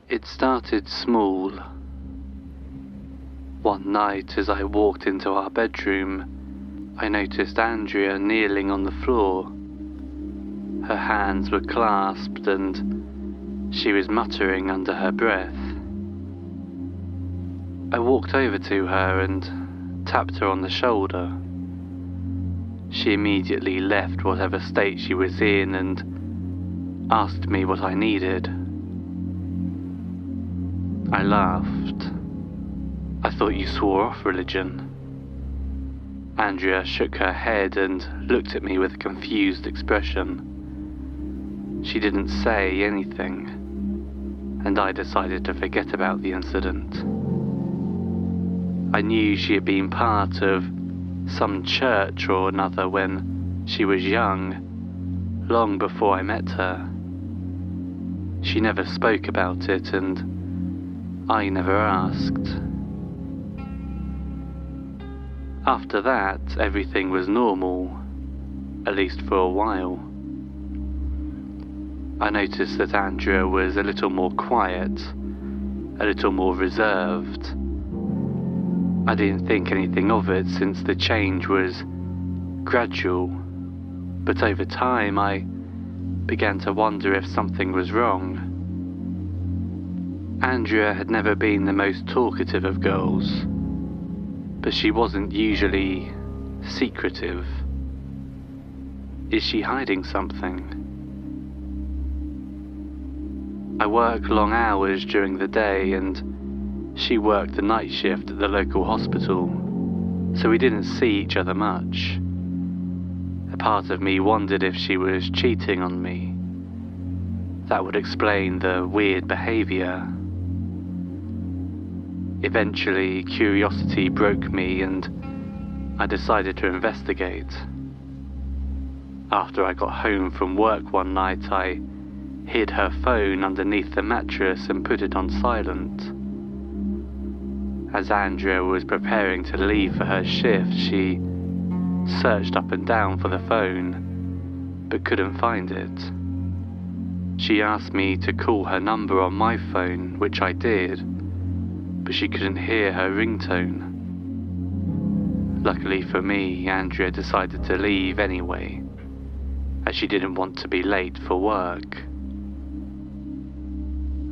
It started small. One night as I walked into our bedroom, I noticed Andrea kneeling on the floor. Her hands were clasped and she was muttering under her breath. I walked over to her and tapped her on the shoulder. She immediately left whatever state she was in and asked me what I needed. I laughed. I thought you swore off religion. Andrea shook her head and looked at me with a confused expression. She didn't say anything, and I decided to forget about the incident. I knew she had been part of some church or another when she was young, long before I met her. She never spoke about it, and I never asked. After that, everything was normal, at least for a while. I noticed that Andrea was a little more quiet, a little more reserved. I didn't think anything of it since the change was gradual, but over time I began to wonder if something was wrong. Andrea had never been the most talkative of girls, but she wasn't usually secretive. Is she hiding something? I work long hours during the day and she worked the night shift at the local hospital, so we didn't see each other much. A part of me wondered if she was cheating on me. That would explain the weird behavior. Eventually, curiosity broke me and I decided to investigate. After I got home from work one night, I hid her phone underneath the mattress and put it on silent. As Andrea was preparing to leave for her shift, she searched up and down for the phone, but couldn't find it. She asked me to call her number on my phone, which I did, but she couldn't hear her ringtone. Luckily for me, Andrea decided to leave anyway, as she didn't want to be late for work.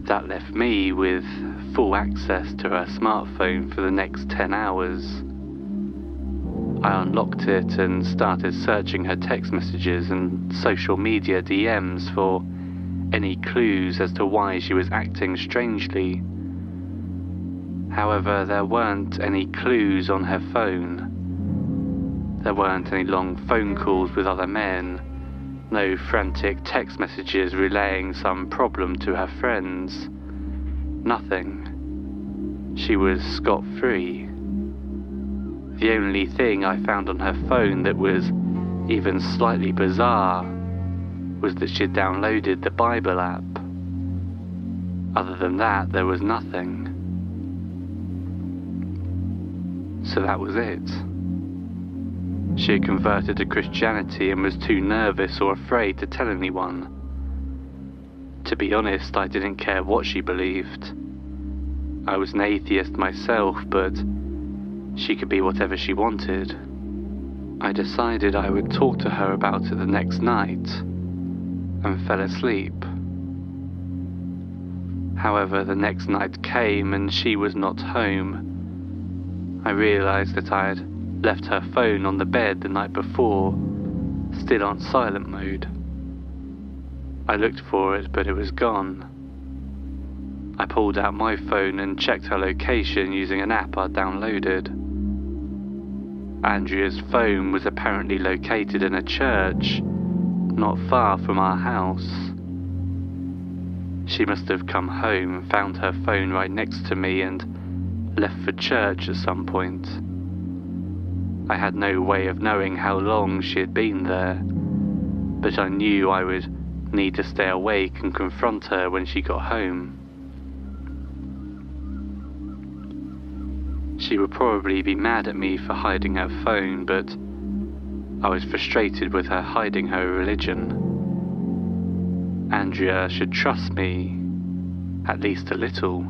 That left me with full access to her smartphone for the next 10 hours. I unlocked it and started searching her text messages and social media DMs for any clues as to why she was acting strangely. However, there weren't any clues on her phone. There weren't any long phone calls with other men, no frantic text messages relaying some problem to her friends. Nothing. She was scot-free. The only thing I found on her phone that was even slightly bizarre was that she'd downloaded the Bible app. Other than that, there was nothing. So that was it. She had converted to Christianity and was too nervous or afraid to tell anyone. To be honest, I didn't care what she believed. I was an atheist myself, but she could be whatever she wanted. I decided I would talk to her about it the next night, and fell asleep. However, the next night came and she was not home. I realized that I had left her phone on the bed the night before, still on silent mode. I looked for it, but it was gone. I pulled out my phone and checked her location using an app I'd downloaded. Andrea's phone was apparently located in a church, not far from our house. She must have come home, found her phone right next to me, and left for church at some point. I had no way of knowing how long she had been there, but I knew I would need to stay awake and confront her when she got home. She would probably be mad at me for hiding her phone, but I was frustrated with her hiding her religion. Andrea should trust me, At least a little.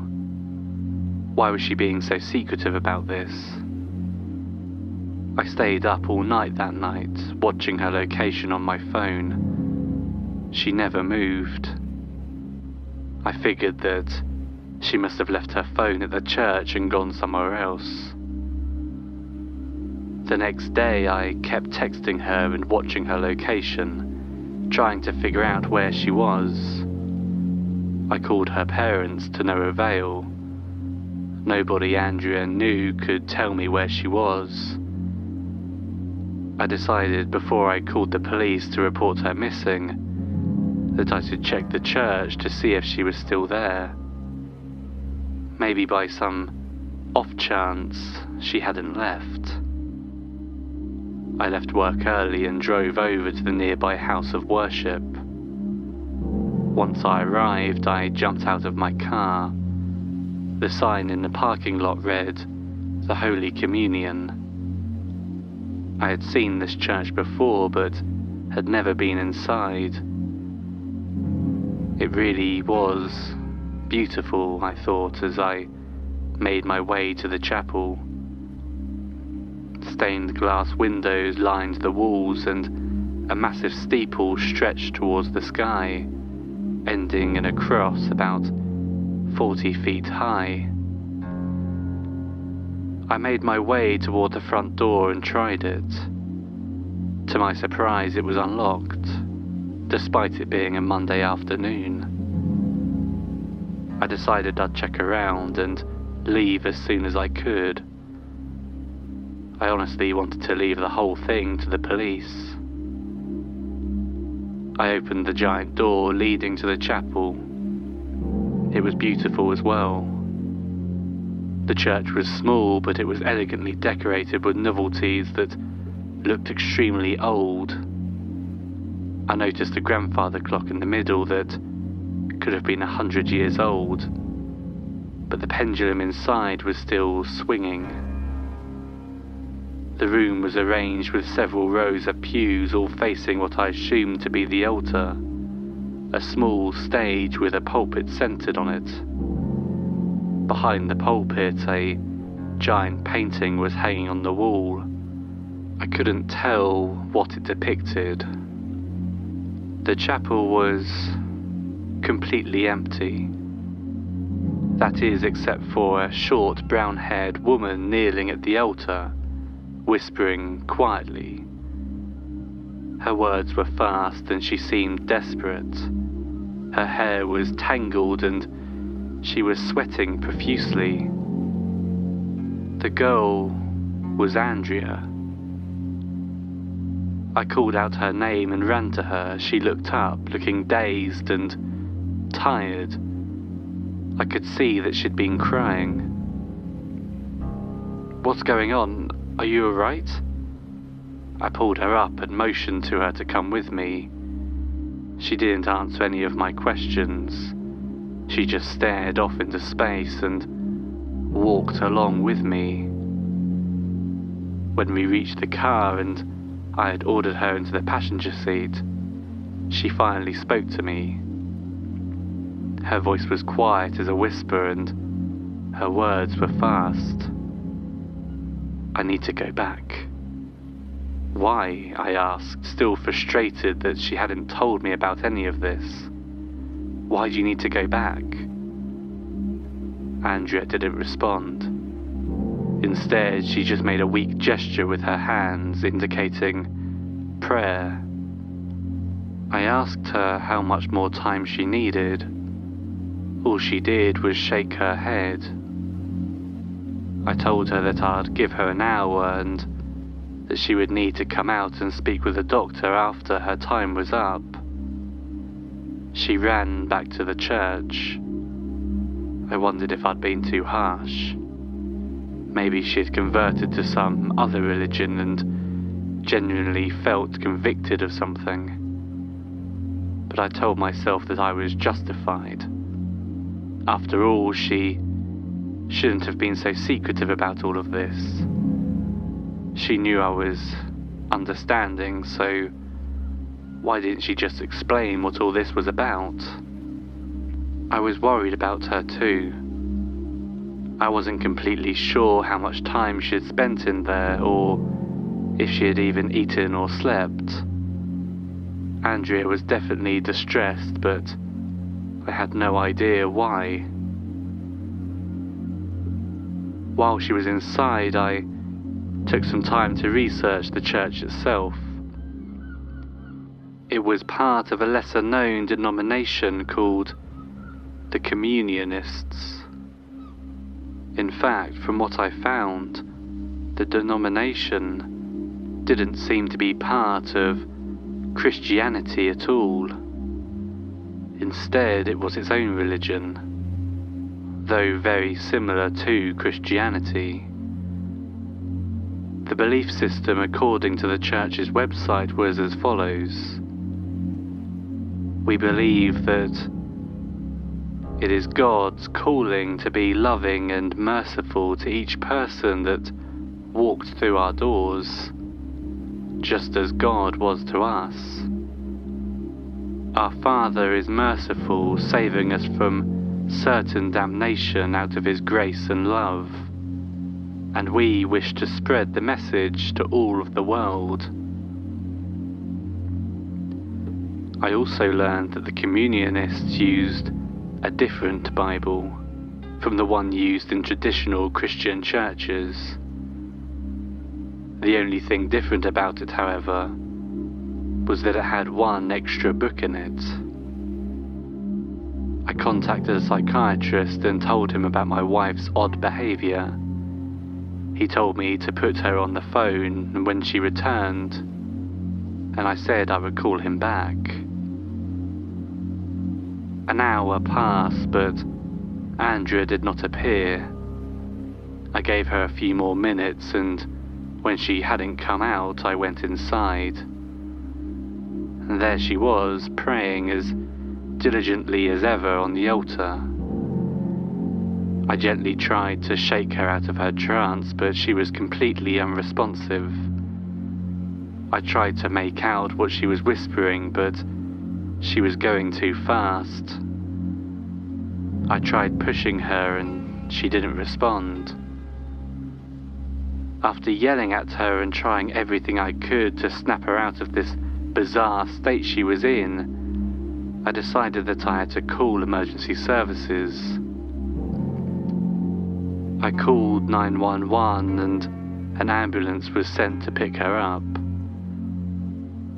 Why was she being so secretive about this? I stayed up all night that night, watching her location on my phone. She never moved. I figured that she must have left her phone at the church and gone somewhere else. The next day I kept texting her and watching her location, trying to figure out where she was. I called her parents to no avail. Nobody Andrea knew could tell me where she was. I decided before I called the police to report her missing that I should check the church to see if she was still there. Maybe by some off chance she hadn't left. I left work early and drove over to the nearby house of worship. Once I arrived, I jumped out of my car. The sign in the parking lot read, "The Holy Communion." I had seen this church before, but had never been inside. It really was beautiful, I thought, as I made my way to the chapel. Stained glass windows lined the walls, and a massive steeple stretched towards the sky, ending in a cross about 40 feet high. I made my way toward the front door and tried it. To my surprise, it was unlocked, despite it being a Monday afternoon. I decided I'd check around and leave as soon as I could. I honestly wanted to leave the whole thing to the police. I opened the giant door leading to the chapel. It was beautiful as well. The church was small, but it was elegantly decorated with novelties that looked extremely old. I noticed a grandfather clock in the middle that could have been 100 years old, but the pendulum inside was still swinging. The room was arranged with several rows of pews, all facing what I assumed to be the altar, a small stage with a pulpit centered on it. Behind the pulpit, a giant painting was hanging on the wall. I couldn't tell what it depicted. The chapel was completely empty. That is, except for a short brown-haired woman kneeling at the altar, whispering quietly. Her words were fast and she seemed desperate. Her hair was tangled and she was sweating profusely. The girl was Andrea. I called out her name and ran to her. She looked up, looking dazed and tired. I could see that she'd been crying. "What's going on? Are you alright?" I pulled her up and motioned to her to come with me. She didn't answer any of my questions. She just stared off into space and walked along with me. When we reached the car and I had ordered her into the passenger seat, she finally spoke to me. Her voice was quiet as a whisper and her words were fast. "I need to go back." "Why?" I asked, still frustrated that she hadn't told me about any of this. "Why do you need to go back?" Andrea didn't respond. Instead, she just made a weak gesture with her hands, indicating prayer. I asked her how much more time she needed. All she did was shake her head. I told her that I'd give her an hour and that she would need to come out and speak with a doctor after her time was up. She ran back to the church. I wondered if I'd been too harsh. Maybe she'd converted to some other religion and genuinely felt convicted of something. But I told myself that I was justified. After all, she shouldn't have been so secretive about all of this. She knew I was understanding, so why didn't she just explain what all this was about? I was worried about her too. I wasn't completely sure how much time she had spent in there, or if she had even eaten or slept. Andrea was definitely distressed, but I had no idea why. While she was inside, I took some time to research the church itself. It was part of a lesser-known denomination called the Communionists. In fact, from what I found, the denomination didn't seem to be part of Christianity at all. Instead, it was its own religion, though very similar to Christianity. The belief system, according to the church's website, was as follows. We believe that it is God's calling to be loving and merciful to each person that walked through our doors, just as God was to us. Our Father is merciful, saving us from certain damnation out of His grace and love, and we wish to spread the message to all of the world. I also learned that the Communionists used a different Bible from the one used in traditional Christian churches. The only thing different about it, however, was that it had one extra book in it. I contacted a psychiatrist and told him about my wife's odd behaviour. He told me to put her on the phone when she returned, and I said I would call him back. An hour passed, but Andrea did not appear. I gave her a few more minutes, and when she hadn't come out, I went inside. And there she was, praying as diligently as ever on the altar. I gently tried to shake her out of her trance, but she was completely unresponsive. I tried to make out what she was whispering, but she was going too fast. I tried pushing her and she didn't respond. After yelling at her and trying everything I could to snap her out of this bizarre state she was in, I decided that I had to call emergency services. I called 911 and an ambulance was sent to pick her up.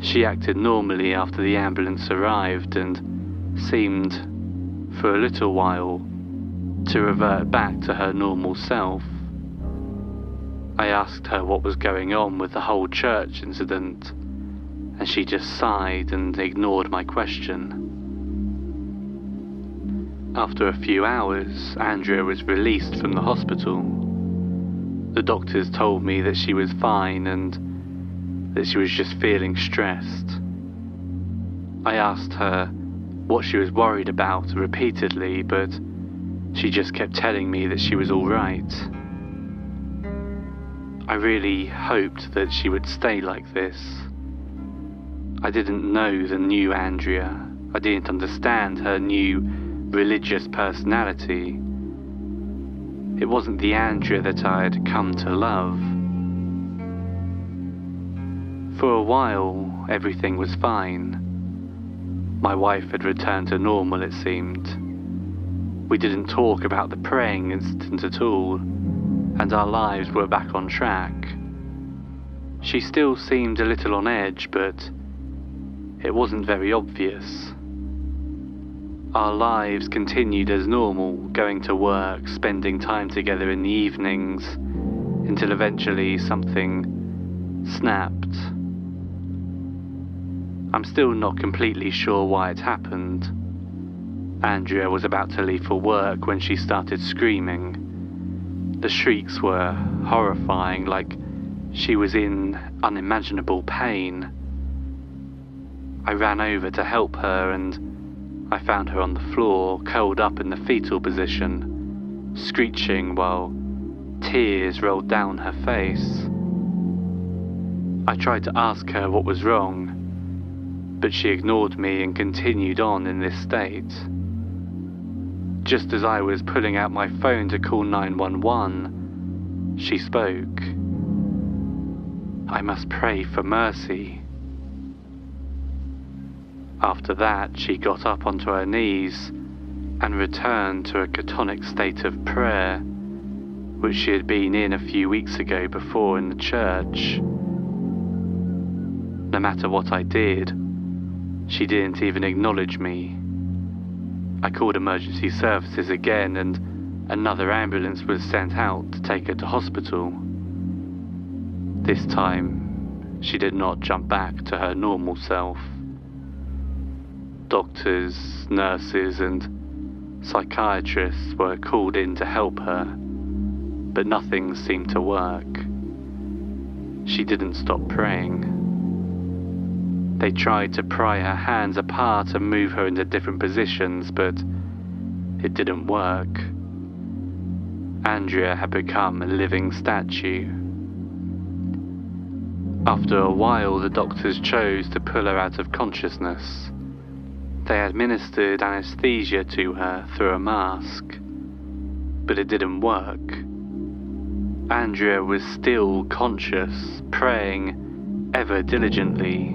She acted normally after the ambulance arrived and seemed, for a little while, to revert back to her normal self. I asked her what was going on with the whole church incident, and she just sighed and ignored my question. After a few hours, Andrea was released from the hospital. The doctors told me that she was fine and that she was just feeling stressed. I asked her what she was worried about repeatedly, but she just kept telling me that she was all right. I really hoped that she would stay like this. I didn't know the new Andrea. I didn't understand her new religious personality. It wasn't the Andrea that I had come to love. For a while, everything was fine. My wife had returned to normal, it seemed. We didn't talk about the praying incident at all, and our lives were back on track. She still seemed a little on edge, but it wasn't very obvious. Our lives continued as normal, going to work, spending time together in the evenings, until eventually something snapped. I'm still not completely sure why it happened. Andrea was about to leave for work when she started screaming. The shrieks were horrifying, like she was in unimaginable pain. I ran over to help her and I found her on the floor, curled up in the fetal position, screeching while tears rolled down her face. I tried to ask her what was wrong, but she ignored me and continued on in this state. just as I was pulling out my phone to call 911, she spoke. I must pray for mercy. After that, she got up onto her knees and returned to a catatonic state of prayer, which she had been in a few weeks ago before in the church. No matter what I did, she didn't even acknowledge me. I called emergency services again, and another ambulance was sent out to take her to hospital. This time, she did not jump back to her normal self. Doctors, nurses, and psychiatrists were called in to help her, but nothing seemed to work. She didn't stop praying. They tried to pry her hands apart and move her into different positions, but it didn't work. Andrea had become a living statue. After a while, the doctors chose to pull her out of consciousness. They administered anesthesia to her through a mask, but it didn't work. Andrea was still conscious, praying ever diligently.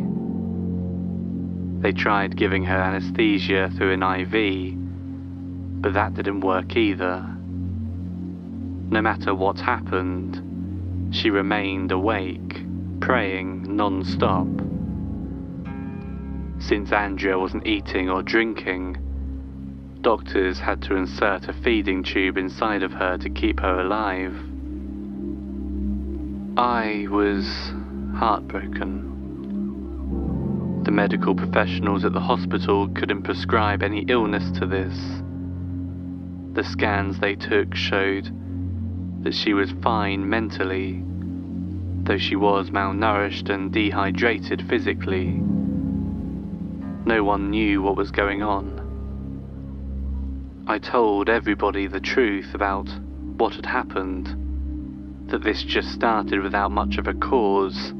They tried giving her anesthesia through an IV, but that didn't work either. No matter what happened, she remained awake, praying non-stop. Since Andrea wasn't eating or drinking, doctors had to insert a feeding tube inside of her to keep her alive. I was heartbroken. The medical professionals at the hospital couldn't prescribe any illness to this. The scans they took showed that she was fine mentally, though she was malnourished and dehydrated physically. No one knew what was going on. I told everybody the truth about what had happened, that this just started without much of a cause.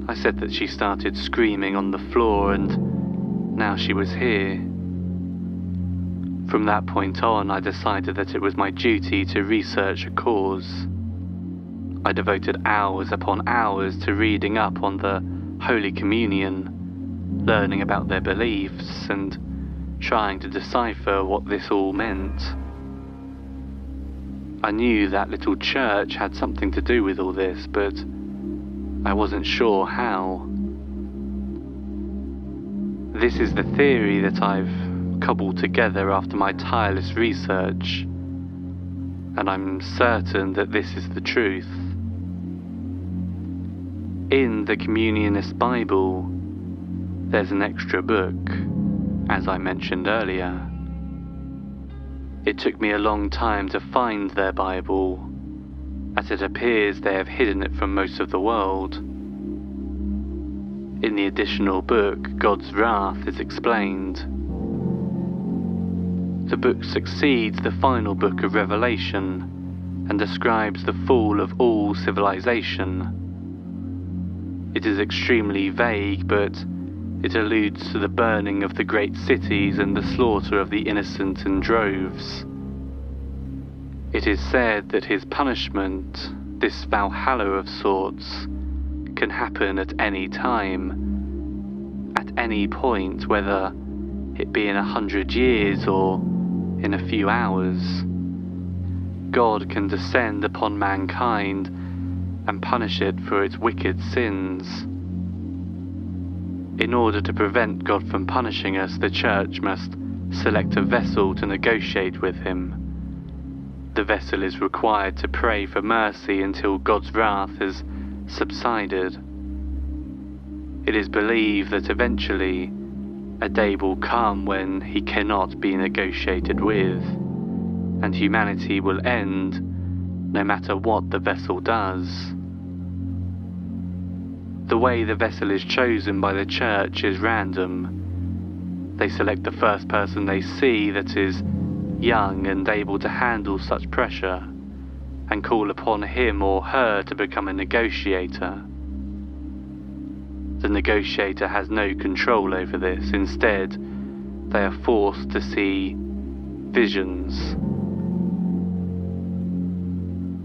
I said that she started screaming on the floor and now she was here. From that point on, I decided that it was my duty to research a cause. I devoted hours upon hours to reading up on the Holy Communion, learning about their beliefs and trying to decipher what this all meant. I knew that little church had something to do with all this, but I wasn't sure how. This is the theory that I've cobbled together after my tireless research, and I'm certain that this is the truth. In the Communionist Bible, there's an extra book, as I mentioned earlier. It took me a long time to find their Bible, as it appears they have hidden it from most of the world. In the additional book, God's wrath is explained. The book succeeds the final book of Revelation and describes the fall of all civilization. It is extremely vague, but it alludes to the burning of the great cities and the slaughter of the innocent in droves. It is said that his punishment, this Valhalla of sorts, can happen at any time, at any point, whether it be in 100 years or in a few hours. God can descend upon mankind and punish it for its wicked sins. In order to prevent God from punishing us, the church must select a vessel to negotiate with him. The vessel is required to pray for mercy until God's wrath has subsided. It is believed that eventually a day will come when he cannot be negotiated with, and humanity will end no matter what the vessel does. The way the vessel is chosen by the church is random. They select the first person they see that is young and able to handle such pressure, and call upon him or her to become a negotiator. The negotiator has no control over this. Instead, they are forced to see visions.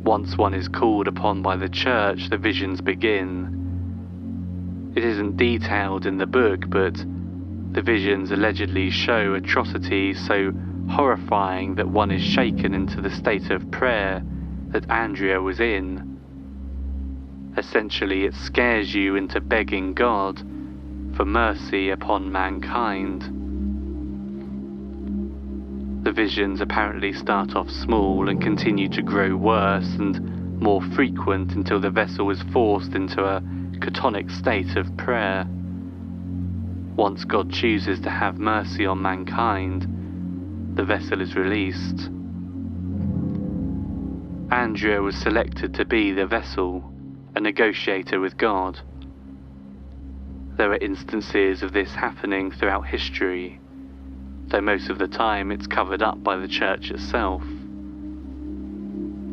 Once one is called upon by the church, the visions begin. It isn't detailed in the book, but the visions allegedly show atrocities so horrifying that one is shaken into the state of prayer that Andrea was in. Essentially, it scares you into begging God for mercy upon mankind. The visions apparently start off small and continue to grow worse and more frequent until the vessel is forced into a catatonic state of prayer. Once God chooses to have mercy on mankind, the vessel is released. Andrea was selected to be the vessel, a negotiator with God. There are instances of this happening throughout history, though most of the time it's covered up by the church itself.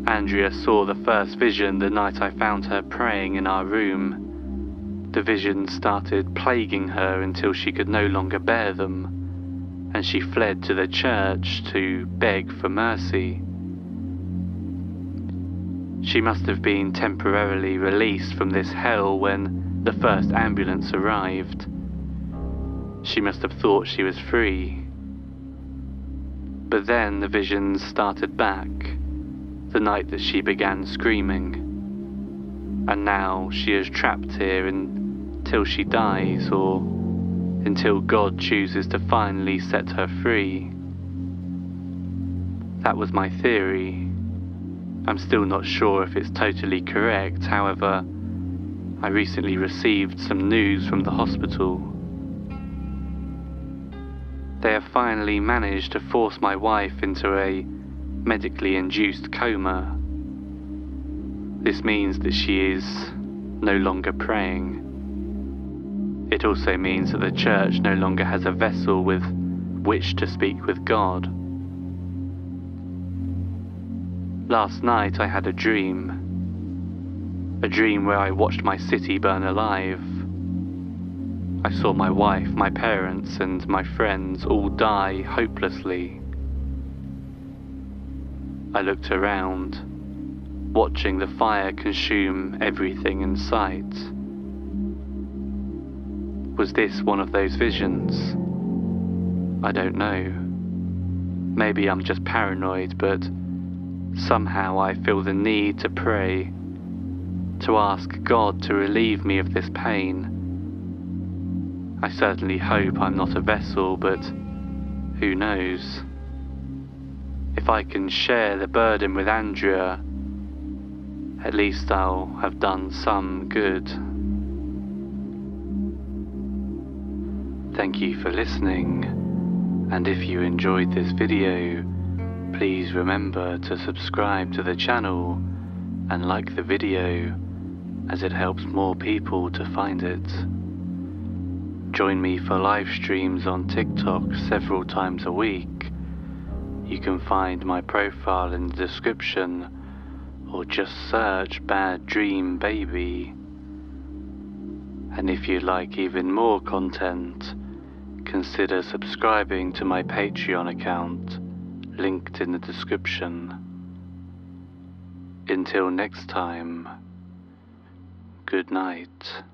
Andrea saw the first vision the night I found her praying in our room. The visions started plaguing her until she could no longer bear them, and she fled to the church to beg for mercy. She must have been temporarily released from this hell when the first ambulance arrived. She must have thought she was free. But then the visions started back, the night that she began screaming. And now she is trapped here until she dies, or until God chooses to finally set her free. That was my theory. I'm still not sure if it's totally correct. However, I recently received some news from the hospital. They have finally managed to force my wife into a medically induced coma. This means that she is no longer praying. It also means that the church no longer has a vessel with which to speak with God. Last night I had a dream where I watched my city burn alive. I saw my wife, my parents, and my friends all die hopelessly. I looked around, watching the fire consume everything in sight. Was this one of those visions? I don't know. Maybe I'm just paranoid, but somehow I feel the need to pray, to ask God to relieve me of this pain. I certainly hope I'm not a vessel, but who knows? If I can share the burden with Andrea, at least I'll have done some good. Thank you for listening, and if you enjoyed this video, please remember to subscribe to the channel and like the video, as it helps more people to find it. Join me for live streams on TikTok several times a week. You can find my profile in the description, or just search Bad Dream Baby. And if you'd like even more content, consider subscribing to my Patreon account, linked in the description. Until next time, good night.